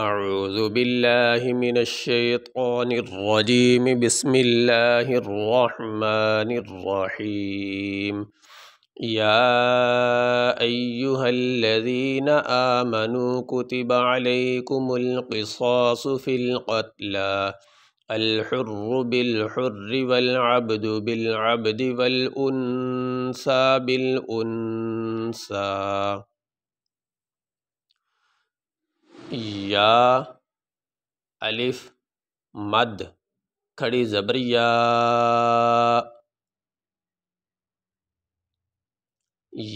اعوذ باللہ من الشیطان الرجیم بسم اللہ الرحمن الرحیم یا ایہا الذین آمنوا کتب علیکم القصاص فی القتلى الحر بالحر والعبد بالعبد والانثى بالانثى یا الف مد کھڑی زبر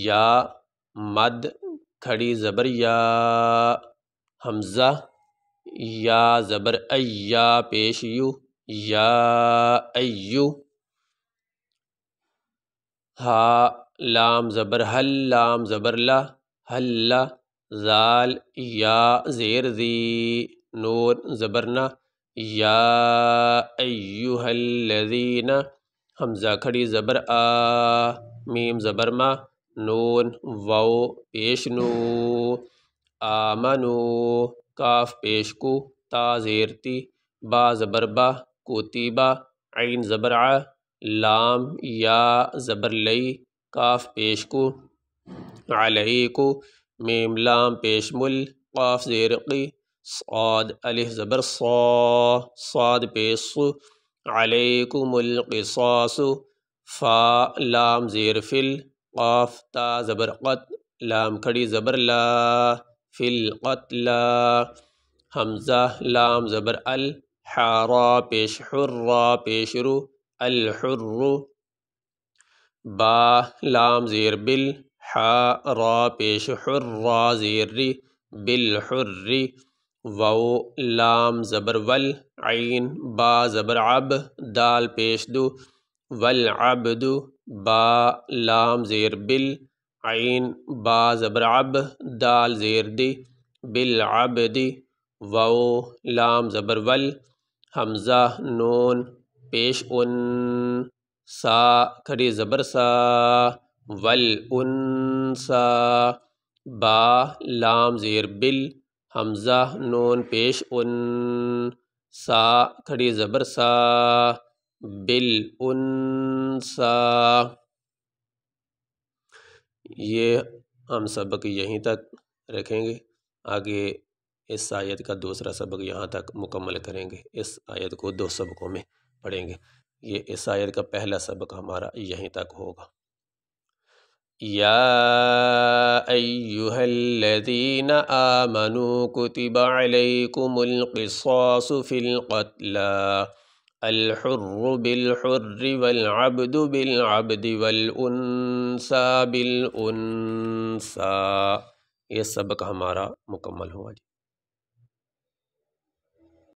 یا مد کھڑی زبر یا حمزہ یا زبر ایا پیش یو یا ایو ہا لام زبر حل لام زبر لا حل زال یا زیر ذی نون زبرنا یا ایہا الذین حمزہ کھڑی زبر آ میم زبر ما نون واو پیش نو آمنو کاف پیش کو تا زیر تی با زبر با کوتیبا عین زبر ع لام یا زبر لئی کاف پیش کو علیکو میم لام پیش مل قاف زیر قی صاد الف زبر صا صاد پیش ص علیکم القصاص فا لام زیر فل قاف تا زبر قط لام کھڑی زبر لا فی القتلى حمزہ لام زبر ال حارا پیش حر را پیش رو الحر با لام زیر بل حا را پیش حر را زیر ری بالحر واو لام زبر ول عین با زبر عب دال پیش دو والعبد با لام زیر بل عین با زبر عب دال زیر دی بالعبد واو لام زبر ول حمزہ نون پیش ان سا کھڑی زبر سا والانثى با لام زیر بل حمزہ نون پیش ان سا کھڑی زبر سا بالانثى یہ ہم سبق یہیں تک رکھیں گے، آگے اس آیت کا دوسرا سبق یہاں تک مکمل کریں گے۔ اس آیت کو دو سبقوں میں پڑھیں گے، یہ اس آیت کا پہلا سبق ہمارا یہیں تک ہوگا۔ یا ایہا الذین آمنوا کتب علیکم القصاص فی القتلى الحر بالحر والعبد بالعبد والانثى بالانثى، یہ سبق ہمارا مکمل ہوا جی۔